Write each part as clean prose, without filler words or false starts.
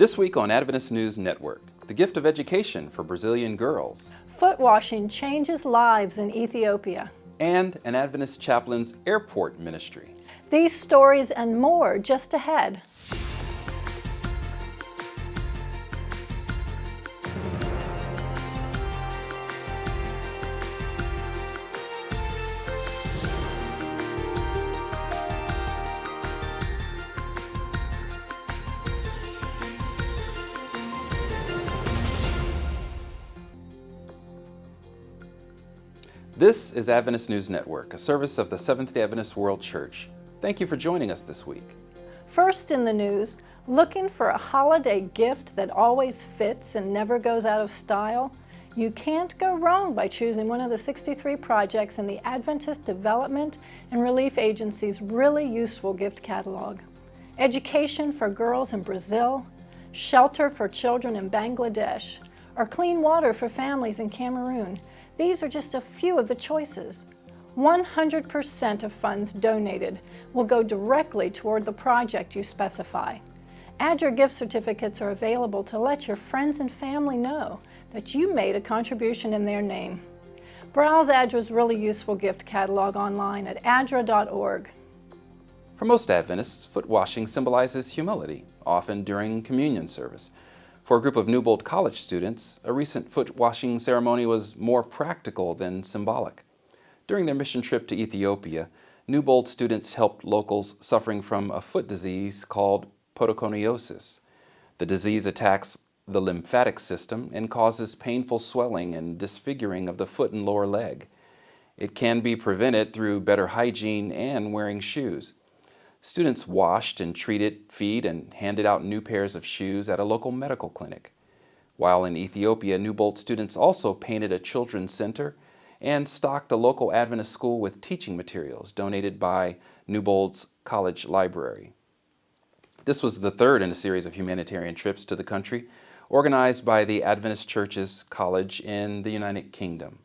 This week on Adventist News Network, the gift of education for Brazilian girls, foot washing changes lives in Ethiopia, and an Adventist chaplain's airport ministry. These stories and more just ahead. This is Adventist News Network, a service of the Seventh-day Adventist World Church. Thank you for joining us this week. First in the news, looking for a holiday gift that always fits and never goes out of style? You can't go wrong by choosing one of the 63 projects in the Adventist Development and Relief Agency's really useful gift catalog. Education for girls in Brazil, shelter for children in Bangladesh, or clean water for families in Cameroon. These are just a few of the choices. 100% of funds donated will go directly toward the project you specify. Add your gift certificates are available to let your friends and family know that you made a contribution in their name. Browse ADRA's really useful gift catalog online at adra.org. For most Adventists, foot washing symbolizes humility, often during communion service. For a group of Newbold College students, a recent foot washing ceremony was more practical than symbolic. During their mission trip to Ethiopia, Newbold students helped locals suffering from a foot disease called podoconiosis. The disease attacks the lymphatic system and causes painful swelling and disfiguring of the foot and lower leg. It can be prevented through better hygiene and wearing shoes. Students washed and treated feet and handed out new pairs of shoes at a local medical clinic. While in Ethiopia, Newbold students also painted a children's center and stocked a local Adventist school with teaching materials donated by Newbold's college library. This was the third in a series of humanitarian trips to the country, organized by the Adventist Churches College in the United Kingdom.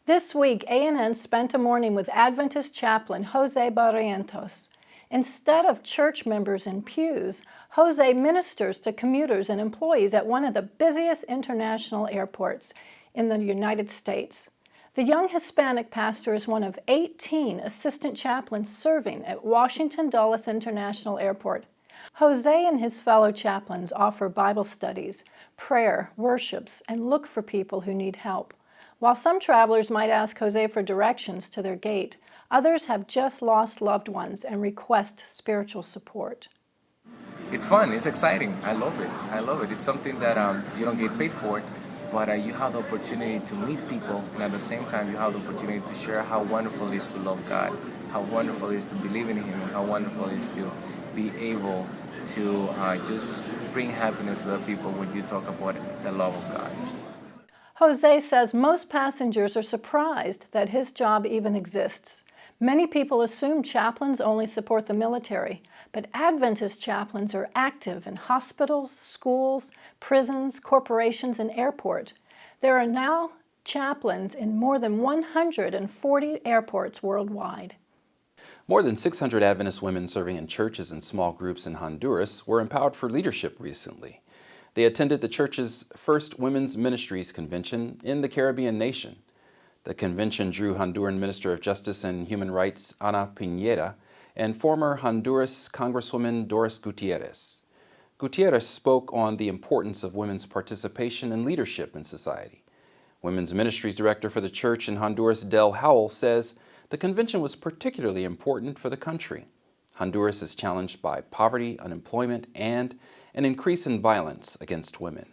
This week, ANN spent a morning with Adventist chaplain Jose Barrientos. Instead of church members in pews, Jose ministers to commuters and employees at one of the busiest international airports in the United States. The young Hispanic pastor is one of 18 assistant chaplains serving at Washington Dulles International Airport. Jose and his fellow chaplains offer Bible studies, prayer, worships, and look for people who need help. While some travelers might ask Jose for directions to their gate, others have just lost loved ones and request spiritual support. It's fun. It's exciting. I love it. It's something that you don't get paid for, but you have the opportunity to meet people, and at the same time, you have the opportunity to share how wonderful it is to love God, how wonderful it is to believe in Him, and how wonderful it is to be able to just bring happiness to the people when you talk about the love of God. Jose says most passengers are surprised that his job even exists. Many people assume chaplains only support the military, but Adventist chaplains are active in hospitals, schools, prisons, corporations, and airports. There are now chaplains in more than 140 airports worldwide. More than 600 Adventist women serving in churches and small groups in Honduras were empowered for leadership recently. They attended the church's first Women's Ministries Convention in the Caribbean nation. The convention drew Honduran Minister of Justice and Human Rights Ana Piñera and former Honduras Congresswoman Doris Gutierrez. Gutierrez spoke on the importance of women's participation and leadership in society. Women's Ministries Director for the church in Honduras, Del Howell, says the convention was particularly important for the country. Honduras is challenged by poverty, unemployment, and an increase in violence against women.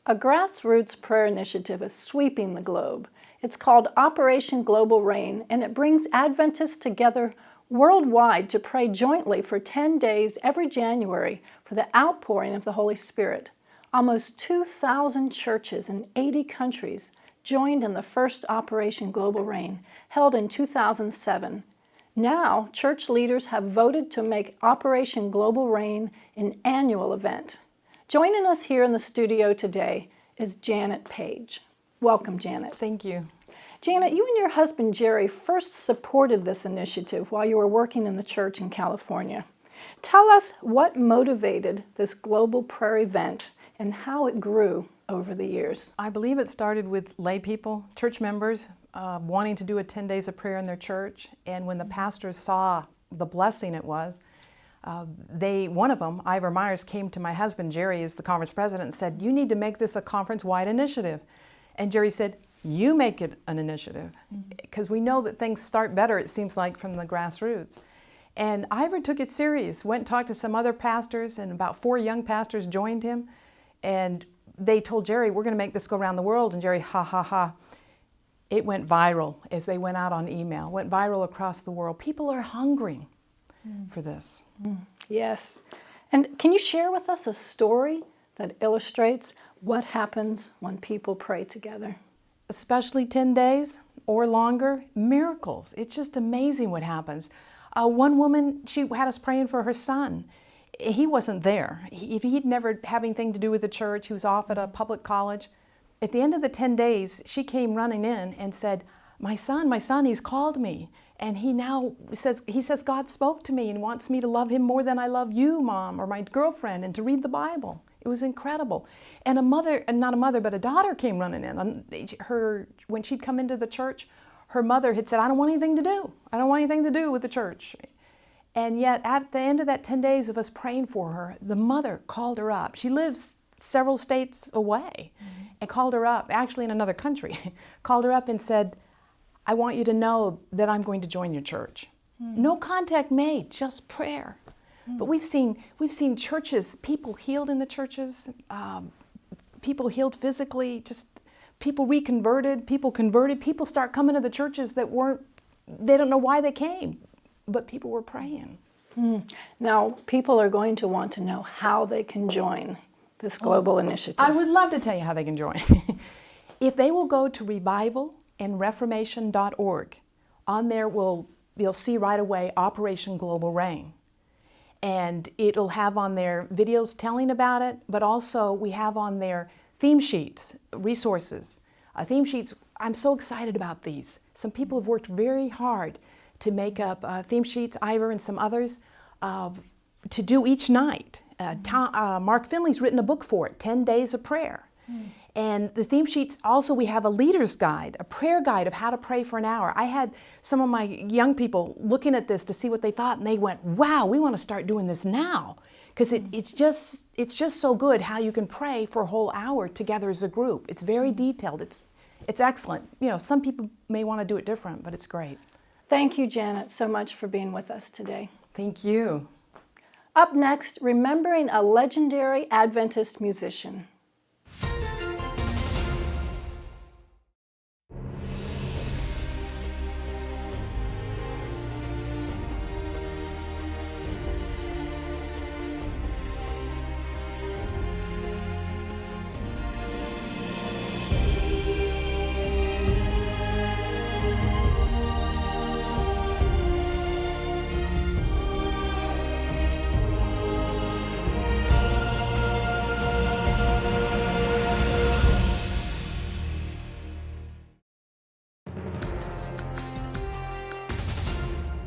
A grassroots prayer initiative is sweeping the globe. It's called Operation Global Rain, and it brings Adventists together worldwide to pray jointly for 10 days every January for the outpouring of the Holy Spirit. Almost 2,000 churches in 80 countries joined in the first Operation Global Rain, held in 2007. Now, church leaders have voted to make Operation Global Rain an annual event. Joining us here in the studio today is Janet Page. Welcome, Janet. Thank you. Janet, you and your husband Jerry first supported this initiative while you were working in the church in California. Tell us what motivated this global prayer event and how it grew over the years. I believe it started with lay people, church members, wanting to do a 10 days of prayer in their church. And when the pastors saw the blessing it was, one of them, Ivor Myers, came to my husband, Jerry, as the conference president, and said, "You need to make this a conference-wide initiative." And Jerry said, "You make it an initiative." Because we know that things start better, it seems like, from the grassroots. And Ivor took it serious, went and talked to some other pastors, and about 4 young pastors joined him. And they told Jerry, "We're going to make this go around the world." And Jerry, ha, ha, ha. It went viral as they went out on email, went viral across the world. People are hungering for this. Yes. And can you share with us a story that illustrates what happens when people pray together? Especially 10 days or longer, miracles. It's just amazing what happens. One woman, she had us praying for her son. He wasn't there. He'd never had anything to do with the church. He was off at a public college. At the end of the 10 days, she came running in and said, my son, he's called me. And he says, "God spoke to me and wants me to love him more than I love you, Mom, or my girlfriend, and to read the Bible." It was incredible. And a daughter came running in. When she'd come into the church, her mother had said, "I don't want anything to do. I don't want anything to do with the church." And yet, at the end of that 10 days of us praying for her, the mother called her up. She lives several states away, and called her up, actually in another country, called her up and said, "I want you to know that I'm going to join your church." No contact made, just prayer. But we've seen churches, people healed in the churches, people healed physically, just people reconverted, people converted, people start coming to the churches they don't know why they came, but people were praying. Now, people are going to want to know how they can join this global initiative. I would love to tell you how they can join. If they will go to revivalandreformation.org, on there you'll see right away Operation Global Rain. And it'll have on there videos telling about it, but also we have on there theme sheets, resources. Theme sheets, I'm so excited about these. Some people have worked very hard to make up theme sheets, Ivor and some others, to do each night. Mark Finley's written a book for it, 10 Days of Prayer. And the theme sheets, also we have a leader's guide, a prayer guide of how to pray for an hour. I had some of my young people looking at this to see what they thought, and they went, "Wow, we want to start doing this now." Because it's just so good how you can pray for a whole hour together as a group. It's very detailed. It's excellent. You know, some people may want to do it different, but it's great. Thank you, Janet, so much for being with us today. Thank you. Up next, remembering a legendary Adventist musician.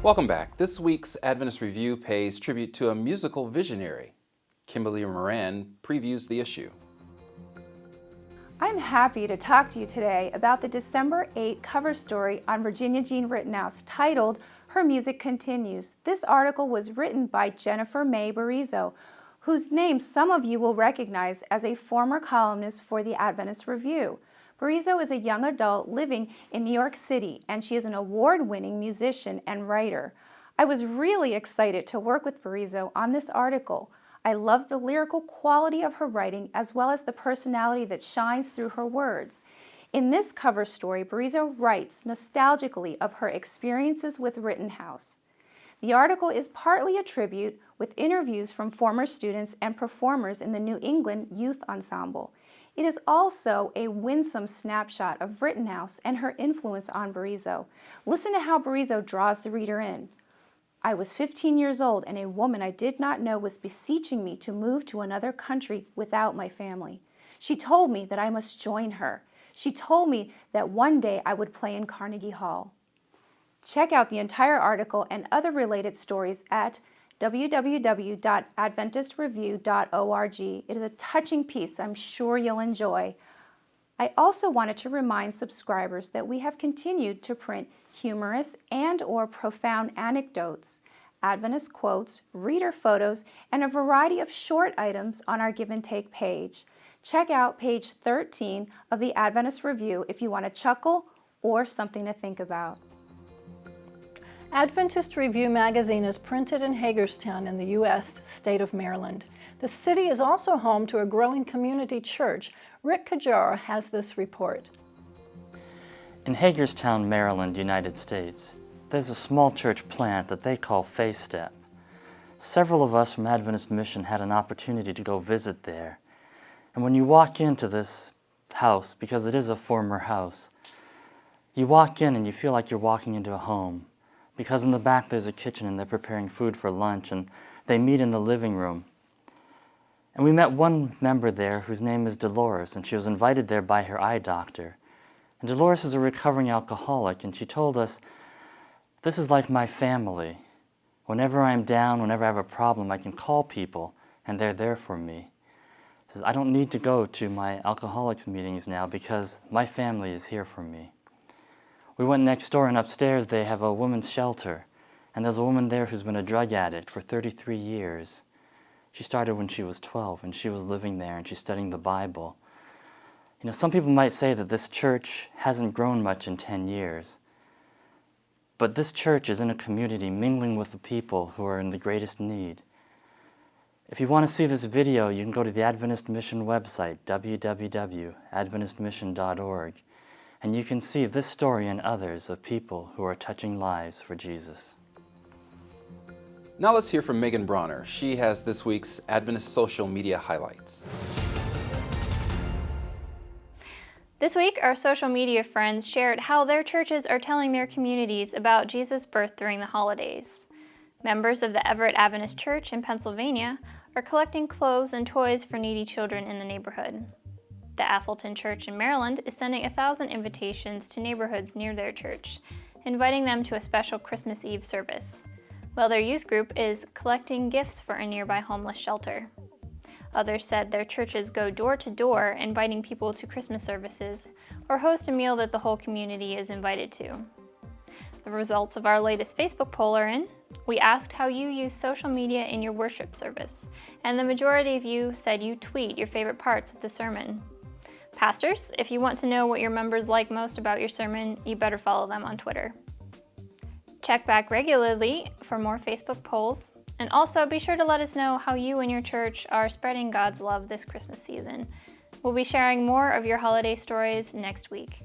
Welcome back. This week's Adventist Review pays tribute to a musical visionary. Kimberly Moran previews the issue. I'm happy to talk to you today about the December 8 cover story on Virginia Jean Rittenhouse titled Her Music Continues. This article was written by Jennifer May Barizo, whose name some of you will recognize as a former columnist for the Adventist Review. Barizo is a young adult living in New York City, and she is an award-winning musician and writer. I was really excited to work with Barizo on this article. I love the lyrical quality of her writing as well as the personality that shines through her words. In this cover story, Barizo writes nostalgically of her experiences with Rittenhouse. The article is partly a tribute with interviews from former students and performers in the New England Youth Ensemble. It is also a winsome snapshot of Rittenhouse and her influence on Barizo. Listen to how Barizo draws the reader in. I was 15 years old, and a woman I did not know was beseeching me to move to another country without my family. She told me that I must join her. She told me that one day I would play in Carnegie Hall. Check out the entire article and other related stories at www.adventistreview.org. It is a touching piece I'm sure you'll enjoy. I also wanted to remind subscribers that we have continued to print humorous and/or profound anecdotes, Adventist quotes, reader photos, and a variety of short items on our Give and Take page. Check out page 13 of the Adventist Review if you want to chuckle or something to think about. Adventist Review magazine is printed in Hagerstown in the U.S. state of Maryland. The city is also home to a growing community church. Rick Kajara has this report. In Hagerstown, Maryland, United States, there's a small church plant that they call Faith Step. Several of us from Adventist Mission had an opportunity to go visit there. And when you walk into this house, because it is a former house, you walk in and you feel like you're walking into a home. Because in the back there's a kitchen and they're preparing food for lunch and they meet in the living room. And we met one member there whose name is Dolores, and she was invited there by her eye doctor. And Dolores is a recovering alcoholic, and she told us, "This is like my family. Whenever I'm down, whenever I have a problem, I can call people, and they're there for me. She says, I don't need to go to my alcoholics meetings now because my family is here for me." We went next door, and upstairs they have a women's shelter, and there's a woman there who's been a drug addict for 33 years. She started when she was 12, and she was living there, and she's studying the Bible. You know, some people might say that this church hasn't grown much in 10 years. But this church is in a community mingling with the people who are in the greatest need. If you want to see this video, you can go to the Adventist Mission website, www.adventistmission.org, and you can see this story and others of people who are touching lives for Jesus. Now let's hear from Megan Bronner. She has this week's Adventist social media highlights. This week, our social media friends shared how their churches are telling their communities about Jesus' birth during the holidays. Members of the Everett Adventist Church in Pennsylvania are collecting clothes and toys for needy children in the neighborhood. The Athelton Church in Maryland is sending 1,000 invitations to neighborhoods near their church, inviting them to a special Christmas Eve service, while their youth group is collecting gifts for a nearby homeless shelter. Others said their churches go door to door, inviting people to Christmas services, or host a meal that the whole community is invited to. The results of our latest Facebook poll are in. We asked how you use social media in your worship service, and the majority of you said you tweet your favorite parts of the sermon. Pastors, if you want to know what your members like most about your sermon, you better follow them on Twitter. Check back regularly for more Facebook polls, and also be sure to let us know how you and your church are spreading God's love this Christmas season. We'll be sharing more of your holiday stories next week.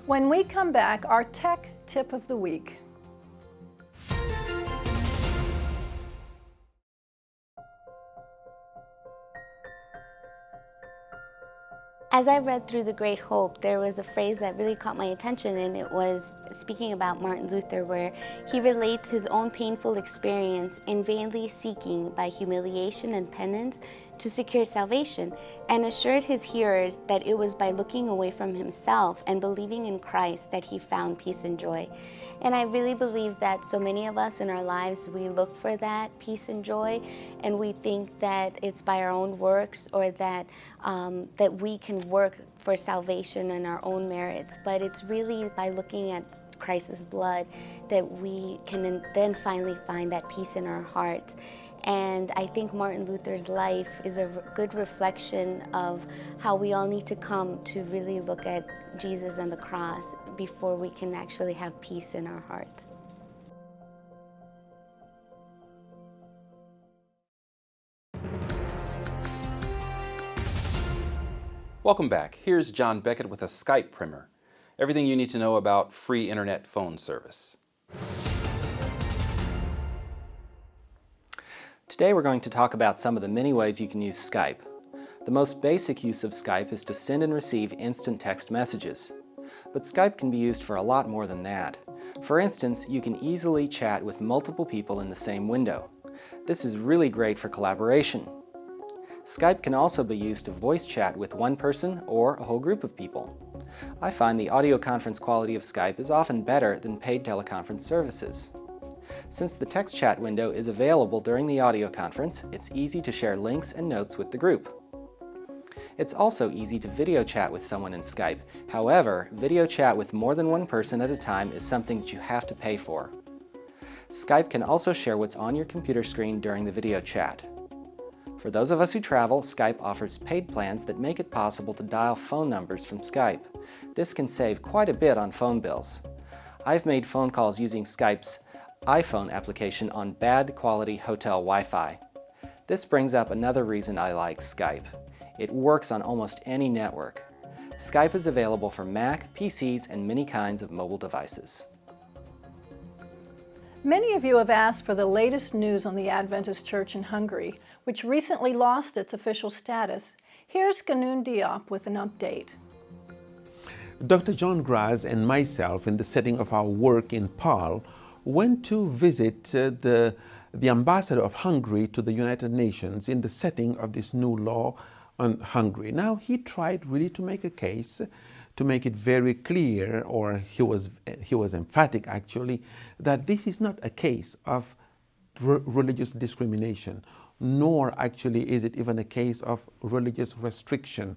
When we come back, our tech tip of the week. As I read through The Great Hope, there was a phrase that really caught my attention, and it was speaking about Martin Luther, where he relates his own painful experience in vainly seeking by humiliation and penance to secure salvation, and assured his hearers that it was by looking away from himself and believing in Christ that he found peace and joy. And I really believe that so many of us in our lives, we look for that peace and joy, and we think that it's by our own works, or that that we can work for salvation in our own merits. But it's really by looking at Christ's blood that we can then finally find that peace in our hearts. And I think Martin Luther's life is a good reflection of how we all need to come to really look at Jesus and the cross before we can actually have peace in our hearts. Welcome back. Here's John Beckett with a Skype primer. Everything you need to know about free internet phone service. Today we're going to talk about some of the many ways you can use Skype. The most basic use of Skype is to send and receive instant text messages. But Skype can be used for a lot more than that. For instance, you can easily chat with multiple people in the same window. This is really great for collaboration. Skype can also be used to voice chat with one person or a whole group of people. I find the audio conference quality of Skype is often better than paid teleconference services. Since the text chat window is available during the audio conference, it's easy to share links and notes with the group. It's also easy to video chat with someone in Skype. However, video chat with more than one person at a time is something that you have to pay for. Skype can also share what's on your computer screen during the video chat. For those of us who travel, Skype offers paid plans that make it possible to dial phone numbers from Skype. This can save quite a bit on phone bills. I've made phone calls using Skype's iPhone application on bad quality hotel Wi-Fi. This brings up another reason I like Skype. It works on almost any network. Skype is available for Mac, PCs, and many kinds of mobile devices. Many of you have asked for the latest news on the Adventist Church in Hungary, which recently lost its official status. Here's Ganoon Diop with an update. Dr. John Graz and myself, in the setting of our work in Paarl, went to visit the ambassador of Hungary to the United Nations in the setting of this new law on Hungary. Now, he tried really to make a case, to make it very clear, or he was emphatic actually, that this is not a case of religious discrimination, nor actually is it even a case of religious restriction.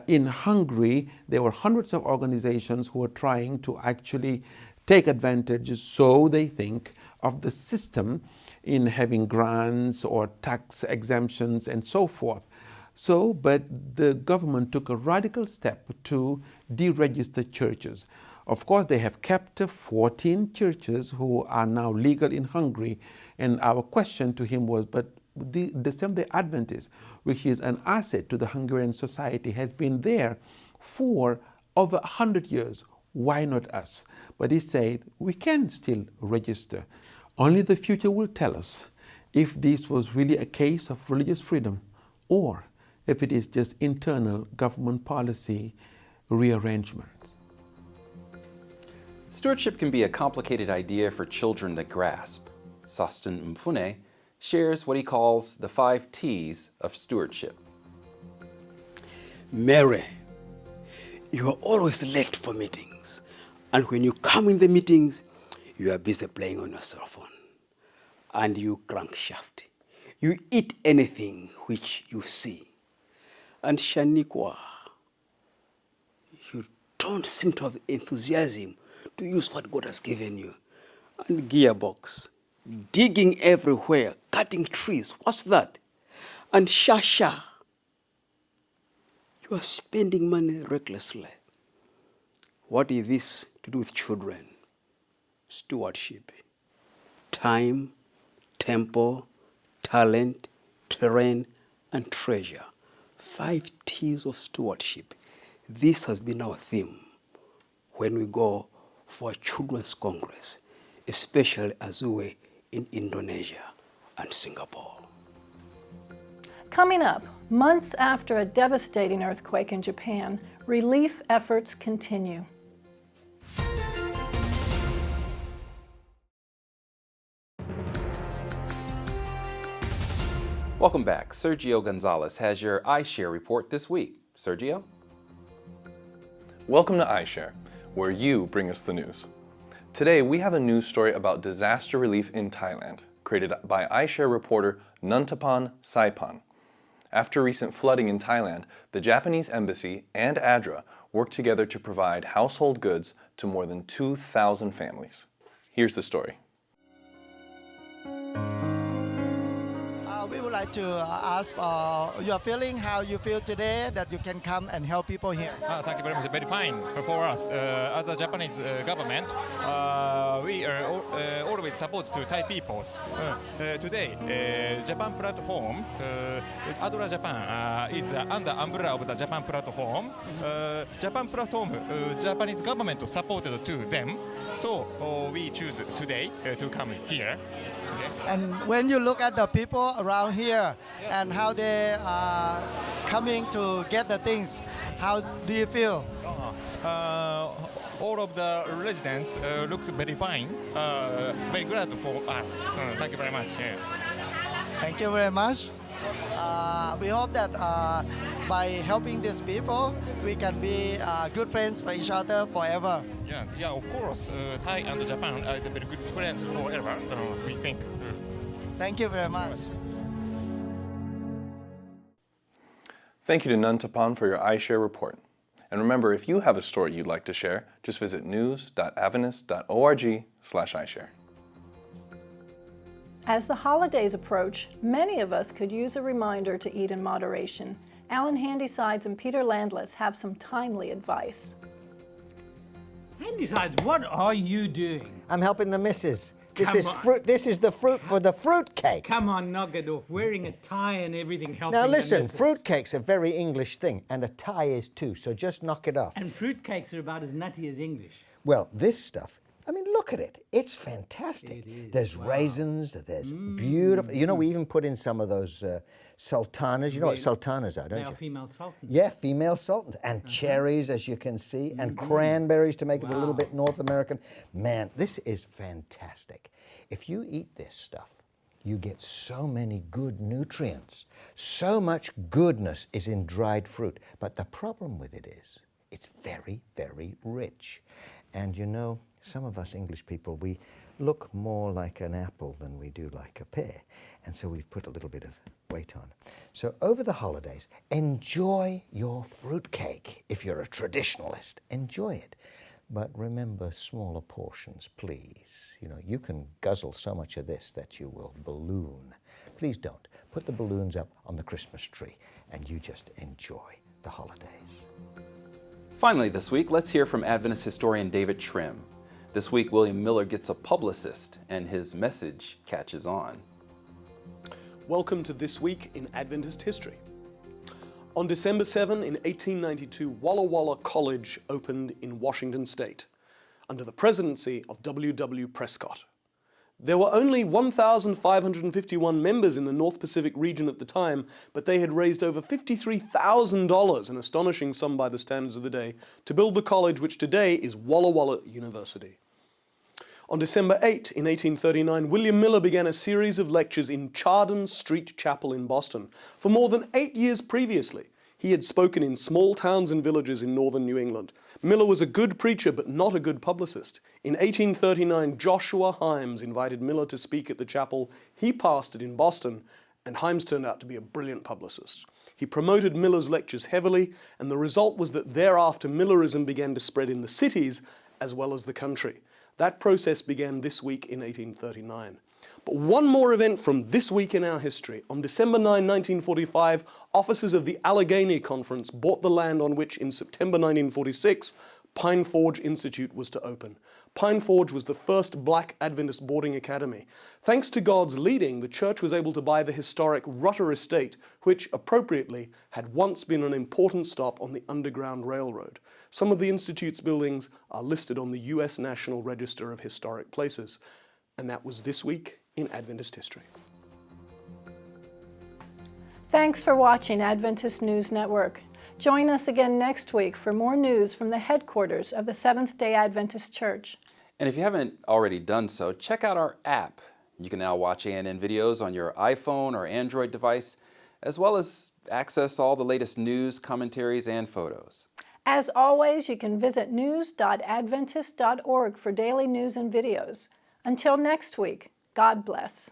In Hungary, there were hundreds of organizations who were trying to actually take advantage, so they think, of the system in having grants or tax exemptions and so forth. But the government took a radical step to deregister churches. Of course, they have kept 14 churches who are now legal in Hungary, and our question to him was, but the Seventh-day Adventist, which is an asset to the Hungarian society, has been there for over 100 years. Why not us? But he said, we can still register. Only the future will tell us if this was really a case of religious freedom or if it is just internal government policy rearrangement. Stewardship can be a complicated idea for children to grasp. Sostin Mfune shares what he calls the 5 T's of stewardship. Mary, you are always late for meetings. And when you come in the meetings, you are busy playing on your cell phone. And you crankshaft. You eat anything which you see. And Shaniqua, you don't seem to have enthusiasm to use what God has given you. And Gearbox, digging everywhere, cutting trees. What's that? And Shasha, you are spending money recklessly. What is this to do with children? Stewardship. Time, tempo, talent, terrain, and treasure. 5 T's of stewardship. This has been our theme when we go for a children's congress, especially as we were in Indonesia and Singapore. Coming up, months after a devastating earthquake in Japan, relief efforts continue. Welcome back. Sergio Gonzalez has your iShare report this week. Sergio? Welcome to iShare, where you bring us the news. Today we have a news story about disaster relief in Thailand, created by iShare reporter Nuntapan Saipan. After recent flooding in Thailand, the Japanese embassy and ADRA worked together to provide household goods to more than 2,000 families. Here's the story. We would like to ask your feeling, how you feel today that you can come and help people here. Thank you very much. Very fine for us. As a Japanese government, we are always support to Thai peoples. Today, Japan platform, Adora Japan is under umbrella of the Japan platform. Japan platform, Japanese government supported to them. So we choose today to come here. Okay. And when you look at the people around here and how they are coming to get the things, how do you feel? All of the residents looks very fine. Very glad for us. Thank you very much. Yeah. Thank you very much. We hope that by helping these people, we can be good friends for each other forever. Yeah, of course. Thai and Japan are very good friends forever, we think. Thank you very much. Thank you to Nuntapan for your iShare report. And remember, if you have a story you'd like to share, just visit news.adventist.org/iShare. As the holidays approach, many of us could use a reminder to eat in moderation. Alan Handysides and Peter Landless have some timely advice. Handysides, what are you doing? I'm helping the missus. This Come is on. fruit. This is the fruit for the fruitcake. Come on, knock it off. Wearing a tie and everything helping Now the listen, missus. fruitcake's a very English thing, and a tie is too. So just knock it off. And fruitcakes are about as nutty as English. Well, this stuff. I mean, look at it. It's fantastic. It is. There's raisins. There's beautiful. You know, we even put in some of those sultanas. You know what sultanas are, don't They are you? female sultans. Yeah, female sultans. And cherries, as you can see, and cranberries to make it a little bit North American. Man, this is fantastic. If you eat this stuff, you get so many good nutrients. So much goodness is in dried fruit. But the problem with it is, it's very, very rich. And you know, some of us English people, we look more like an apple than we do like a pear. And so we've put a little bit of weight on. So over the holidays, enjoy your fruitcake. If you're a traditionalist, enjoy it. But remember smaller portions, please. You know, you can guzzle so much of this that you will balloon. Please don't. Put the balloons up on the Christmas tree and you just enjoy the holidays. Finally this week, let's hear from Adventist historian David Trim. This week, William Miller gets a publicist and his message catches on. Welcome to This Week in Adventist History. On December 7, in 1892, Walla Walla College opened in Washington State under the presidency of W.W. Prescott. There were only 1,551 members in the North Pacific region at the time, but they had raised over $53,000, an astonishing sum by the standards of the day, to build the college which today is Walla Walla University. On December 8, in 1839, William Miller began a series of lectures in Chardon Street Chapel in Boston. For more than 8 years previously, he had spoken in small towns and villages in northern New England. Miller was a good preacher, but not a good publicist. In 1839, Joshua Himes invited Miller to speak at the chapel he pastored in Boston, and Himes turned out to be a brilliant publicist. He promoted Miller's lectures heavily, and the result was that thereafter Millerism began to spread in the cities as well as the country. That process began this week in 1839. But one more event from this week in our history. On December 9, 1945, officers of the Allegheny Conference bought the land on which, in September 1946, Pine Forge Institute was to open. Pine Forge was the first black Adventist boarding academy. Thanks to God's leading, the church was able to buy the historic Rutter Estate, which, appropriately, had once been an important stop on the Underground Railroad. Some of the Institute's buildings are listed on the U.S. National Register of Historic Places. And that was This Week in Adventist History. Thanks for watching Adventist News Network. Join us again next week for more news from the headquarters of the Seventh-day Adventist Church. And if you haven't already done so, check out our app. You can now watch ANN videos on your iPhone or Android device, as well as access all the latest news, commentaries, and photos. As always, you can visit news.adventist.org for daily news and videos. Until next week, God bless.